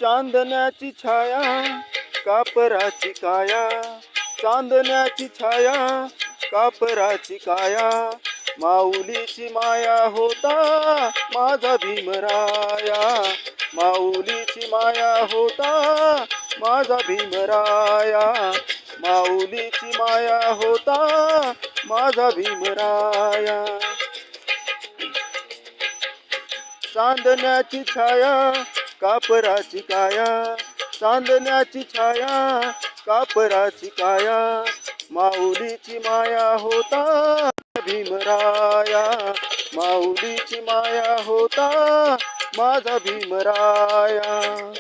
चांदण्याची छाया कापराची काया, चांदण्याची छाया कापराची काया, माऊलीची माया होता माझा भीमराया, माऊलीची माया होता माझा भीमराया, माऊलीची माया होता माझा भीमराया. चांदण्याची छाया कापराची काया, चांदण्याची छाया कापराची काया, माऊलीची माया होता भीमराया, माऊलीची माया होता माझा भीमराया.